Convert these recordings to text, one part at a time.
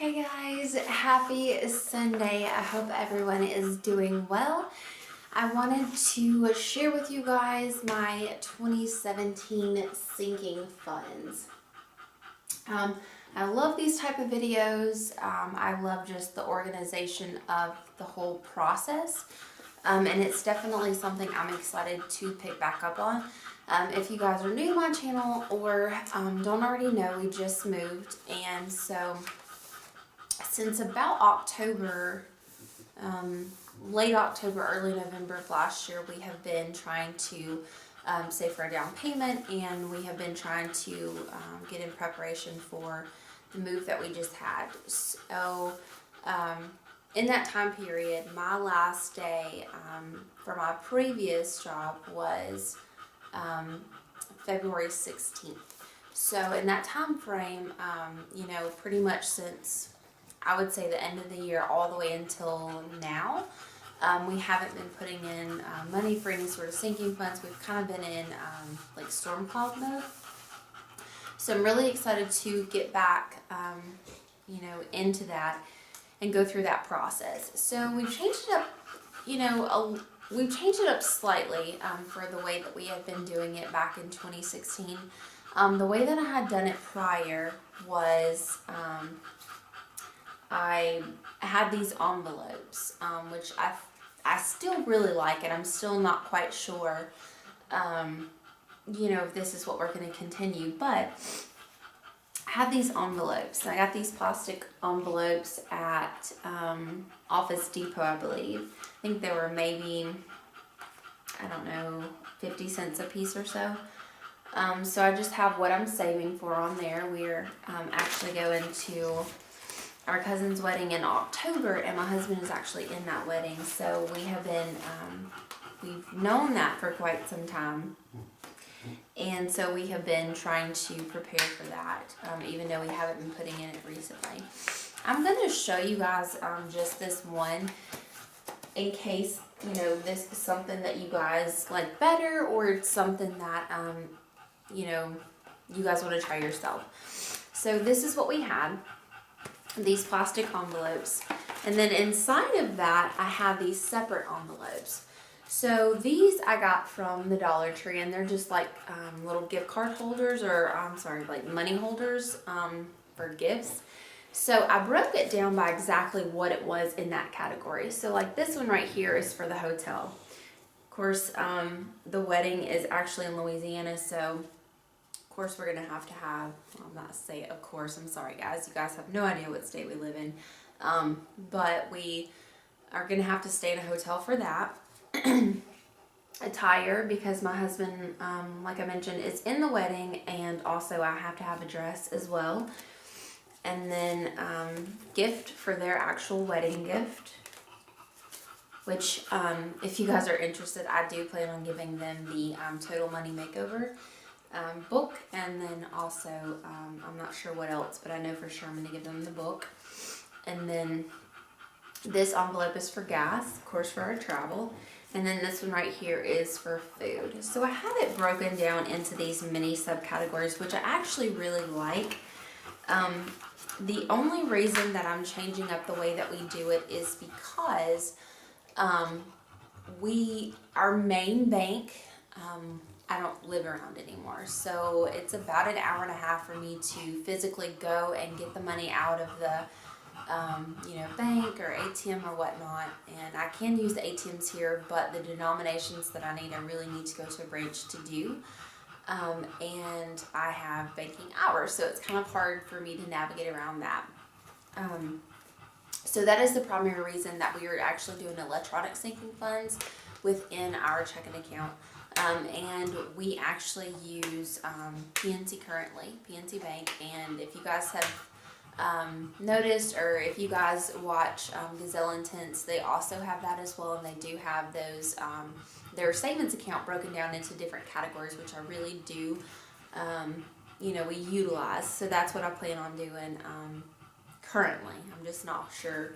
Hey guys, happy Sunday. I hope everyone is doing well. I wanted to share with you guys my 2017 sinking funds. I love these type of videos. I love just the organization of the whole process. And it's definitely something I'm excited to pick back up on. If you guys are new to my channel or don't already know, we just moved, and so since about October, late October, early November of last year, we have been trying to save for a down payment, and we have been trying to get in preparation for the move that we just had. So in that time period, my last day for my previous job was February 16th. So in that time frame, pretty much since I would say the end of the year all the way until now, we haven't been putting in money for any sort of sinking funds. We've kind of been in like storm cloud mode. So I'm really excited to get back, into that and go through that process. So we've changed it up, we've changed it up slightly for the way that we have been doing it back in 2016. The way that I had done it prior was I had these envelopes, which I still really like, and I'm still not quite sure, if this is what we're going to continue, but I had these envelopes. I got these plastic envelopes at Office Depot, I believe. I think they were maybe, 50 cents a piece or so. So I just have what I'm saving for on there. We're actually going to our cousin's wedding in October, and my husband is actually in that wedding. So we have been, we've known that for quite some time. And so we have been trying to prepare for that, even though we haven't been putting in it recently. I'm going to show you guys just this one in case, this is something that you guys like better, or it's something that, you guys want to try yourself. So this is what we had. These plastic envelopes, and then inside of that I have these separate envelopes. So these I got from the Dollar Tree, and they're just like little gift card holders, or like money holders for gifts. So I broke it down by exactly what it was in that category. So like this one right here is for the hotel. Of course, the wedding is actually in Louisiana, so of course we're gonna have to have, I'm not say of course, I'm sorry guys, you guys have no idea what state we live in, but we are gonna have to stay in a hotel for that. Attire, because my husband, like I mentioned, is in the wedding, and also I have to have a dress as well. And then gift for their actual wedding gift, which if you guys are interested, I do plan on giving them the Total Money Makeover book, and then also I'm not sure what else, but I know for sure I'm going to give them the book. And then this envelope is for gas, of course, for our travel, and then this one right here is for food. So I had it broken down into these mini subcategories, which I actually really like. The only reason that I'm changing up the way that we do it is because our main bank, I don't live around anymore, so it's about an hour and a half for me to physically go and get the money out of the bank or ATM or whatnot. And I can use the ATMs here, but the denominations that I need, I really need to go to a branch to do, and I have banking hours, so it's kind of hard for me to navigate around that. So that is the primary reason that we are actually doing electronic sinking funds within our checking account. And we actually use PNC currently, PNC Bank. And if you guys have noticed, or if you guys watch Gazelle Intense, they also have that as well, and they do have those their savings account broken down into different categories, which I really do we utilize. So that's what I plan on doing currently. I'm just not sure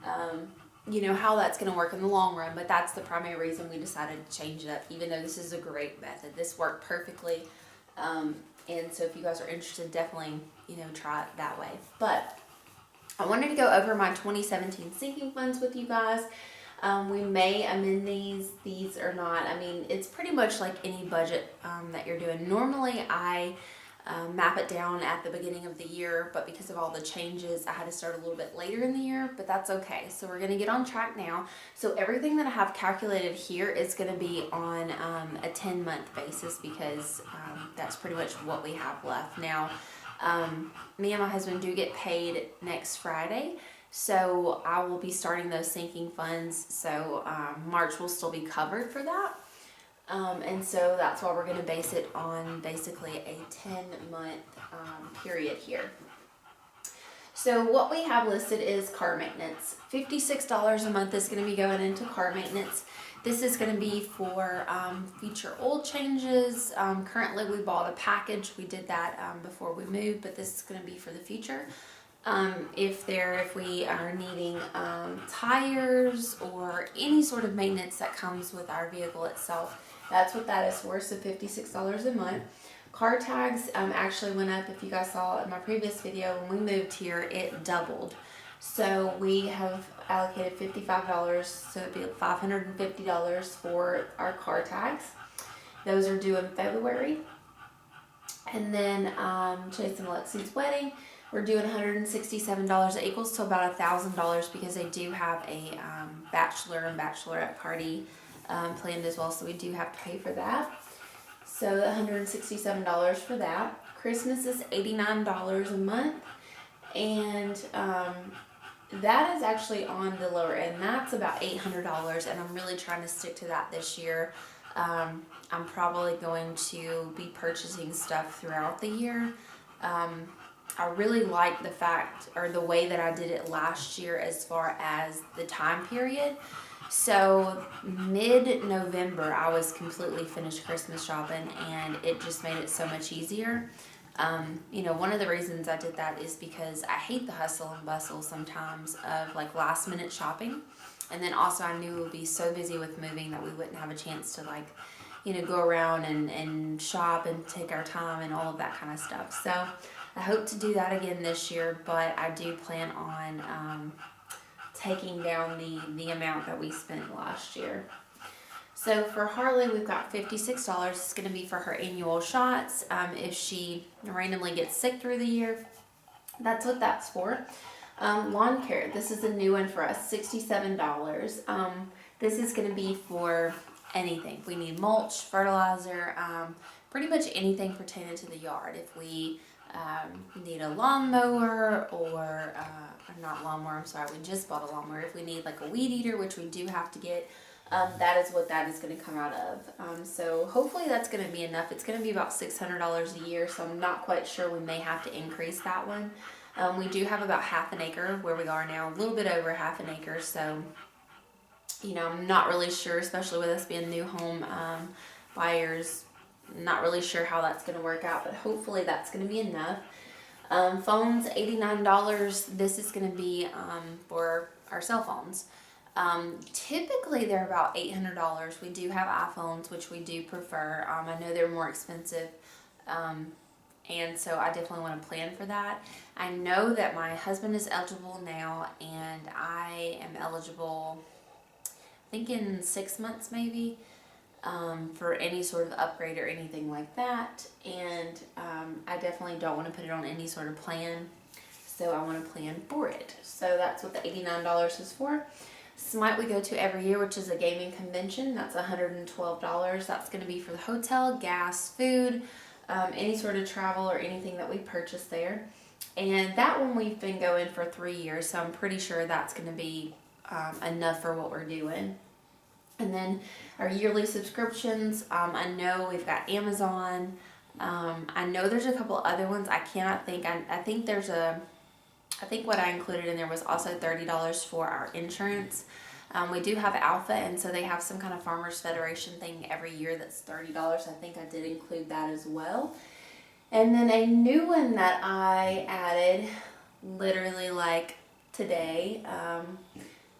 how that's going to work in the long run, but that's the primary reason we decided to change it up, even though this is a great method. This worked perfectly, and so if you guys are interested, definitely try it that way. But I wanted to go over my 2017 sinking funds with you guys. We may amend these or not. I mean, it's pretty much like any budget that you're doing. Normally, I map it down at the beginning of the year, but because of all the changes, I had to start a little bit later in the year, but that's okay. So we're going to get on track now. So everything that I have calculated here is going to be on a 10-month basis because that's pretty much what we have left. Now, me and my husband do get paid next Friday, so I will be starting those sinking funds. So March will still be covered for that. And so that's why we're going to base it on basically a 10-month period here. So what we have listed is car maintenance. $56 a month is going to be going into car maintenance. This is going to be for future oil changes. Currently we bought a package. We did that before we moved, but this is going to be for the future. If we are needing tires or any sort of maintenance that comes with our vehicle itself, that's what that is for. So $56 a month. Car tags actually went up. If you guys saw in my previous video, when we moved here, it doubled. So we have allocated $55, so it'd be $550 for our car tags. Those are due in February. And then Chase and Lexi's wedding, we're doing $167. It equals to about $1,000 because they do have a bachelor and bachelorette party planned as well, so we do have to pay for that. So $167 for that. Christmas is $89 a month, and that is actually on the lower end. That's about $800, and I'm really trying to stick to that this year. I'm probably going to be purchasing stuff throughout the year. I really like the fact, or the way that I did it last year as far as the time period. So mid-November, I was completely finished Christmas shopping, and it just made it so much easier. One of the reasons I did that is because I hate the hustle and bustle sometimes of like last minute shopping. And then also I knew we would be so busy with moving that we wouldn't have a chance to go around and shop and take our time and all of that kind of stuff. So I hope to do that again this year, but I do plan on taking down the amount that we spent last year. So for Harley, we've got $56. It's going to be for her annual shots. If she randomly gets sick through the year, that's what that's for. Lawn care, this is a new one for us, $67. This is going to be for anything. If we need mulch, fertilizer, pretty much anything pertaining to the yard. If we need a lawnmower or not lawnmower, I'm sorry, we just bought a lawnmower. If we need like a weed eater, which we do have to get, that is what that is going to come out of. So hopefully that's going to be enough. It's going to be about $600 a year, so I'm not quite sure. We may have to increase that one. We do have about half an acre where we are now, a little bit over half an acre, so I'm not really sure, especially with us being new home buyers, not really sure how that's going to work out, but hopefully that's going to be enough. Phones, $89. This is going to be for our cell phones. Typically they're about $800. We do have iPhones, which we do prefer. I know they're more expensive, and so I definitely want to plan for that. I know that my husband is eligible now, and I am eligible, I think in 6 months maybe, for any sort of upgrade or anything like that. And I definitely don't want to put it on any sort of plan, so I want to plan for it. So that's what the $89 is for. Smite we go to every year, which is a gaming convention. That's $112. That's going to be for the hotel, gas, food, any sort of travel or anything that we purchase there. And that one we've been going for 3 years, so I'm pretty sure that's going to be enough for what we're doing. And then our yearly subscriptions, I know we've got Amazon. I know there's a couple other ones. I cannot think. I think what I included in there was also $30 for our insurance. We do have Alpha, and so they have some kind of Farmers Federation thing every year that's $30. I think I did include that as well. And then a new one that I added literally like today,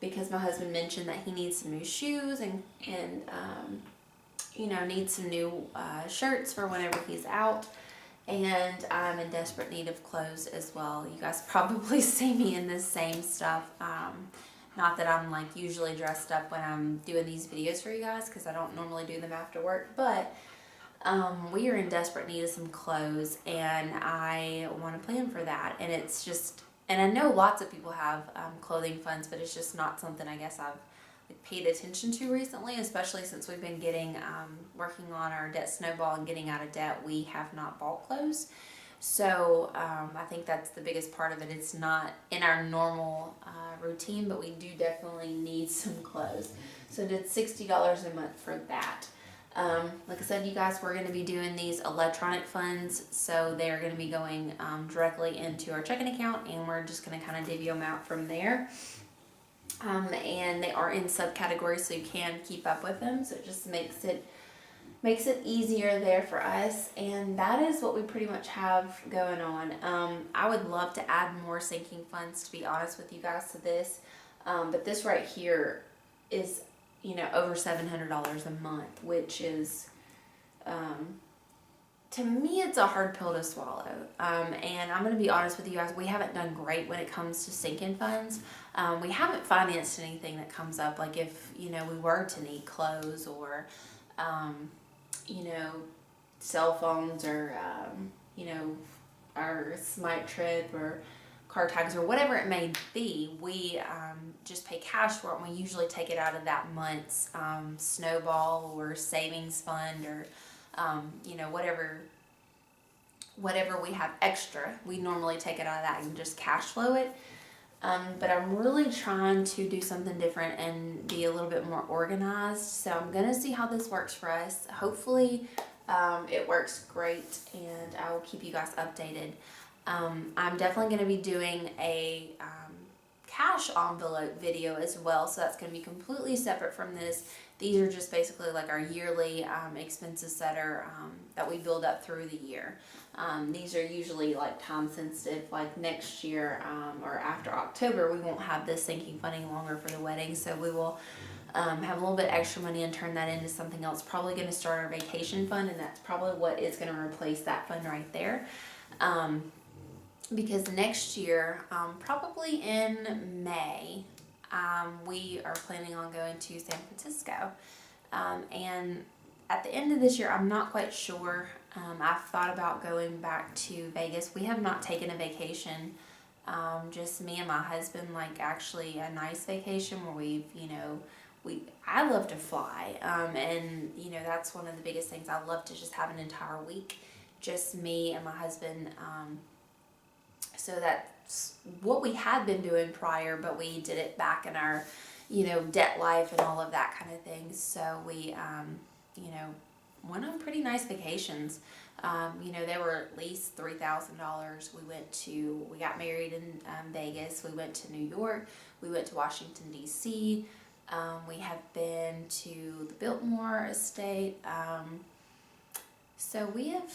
because my husband mentioned that he needs some new shoes and needs some new shirts for whenever he's out. and I'm in desperate need of clothes as well. You guys probably see me in this same stuff. Not that I'm like usually dressed up when I'm doing these videos for you guys, because I don't normally do them after work, but we are in desperate need of some clothes, and I want to plan for that. And it's just, and I know lots of people have clothing funds, but it's just not something I guess I've paid attention to recently, especially since we've been getting working on our debt snowball and getting out of debt. We have not bought clothes, so I think that's the biggest part of it. It's not in our normal routine, but we do definitely need some clothes. So I did $60 a month for that. Like I said, you guys, we're going to be doing these electronic funds, so they're going to be going directly into our checking account, and we're just going to kind of divvy them out from there. And they are in subcategories, so you can keep up with them, so it just makes it easier there for us. And that is what we pretty much have going on. I would love to add more sinking funds, to be honest with you guys, to this, but this right here is, you know, over $700 a month, which is to me, it's a hard pill to swallow. And I'm going to be honest with you guys, we haven't done great when it comes to sinking funds. We haven't financed anything that comes up, like if, you know, we were to need clothes or, you know, cell phones or, you know, our Smite trip or car tags or whatever it may be, we just pay cash for it, and we usually take it out of that month's snowball or savings fund or you know, whatever we have extra, we normally take it out of that and just cash flow it. But I'm really trying to do something different and be a little bit more organized. So I'm going to see how this works for us. Hopefully it works great, and I will keep you guys updated. I'm definitely going to be doing a cash envelope video as well, so that's going to be completely separate from this. These are just basically like our yearly expenses that we build up through the year. These are usually like time sensitive, like next year or after October, we won't have this sinking fund any longer for the wedding, so we will have a little bit extra money and turn that into something else. Probably going to start our vacation fund, and that's probably what is going to replace that fund right there. Because next year, probably in May, we are planning on going to San Francisco. And at the end of this year, I'm not quite sure. I've thought about going back to Vegas. We have not taken a vacation, just me and my husband, like actually a nice vacation where we've, you know, I love to fly. And, you know, that's one of the biggest things. I love to just have an entire week, just me and my husband. So that's what we had been doing prior, but we did it back in our, you know, debt life and all of that kind of thing. So we, you know, went on pretty nice vacations. You know, they were at least $3,000. We got married in Vegas. We went to New York. We went to Washington, D.C. We have been to the Biltmore Estate. So we have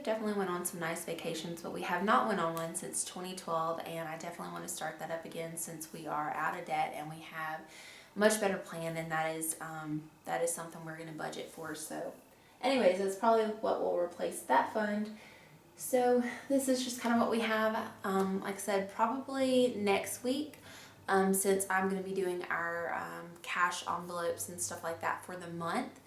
definitely went on some nice vacations, but we have not went on one since 2012, and I definitely want to start that up again since we are out of debt and we have a much better plan, and that is something we're going to budget for. So anyways, that's probably what will replace that fund. So this is just kind of what we have. Like I said, probably next week, since I'm going to be doing our cash envelopes and stuff like that for the month.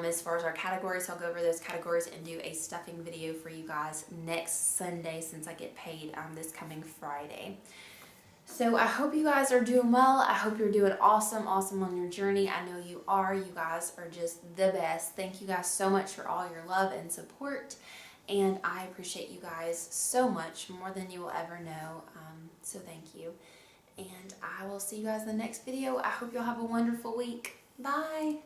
As far as our categories, I'll go over those categories and do a stuffing video for you guys next Sunday, since I get paid this coming Friday. So I hope you guys are doing well. I hope you're doing awesome on your journey. I know you are. You guys are just the best. Thank you guys so much for all your love and support. And I appreciate you guys so much, more than you will ever know. So thank you. And I will see you guys in the next video. I hope you'll have a wonderful week. Bye.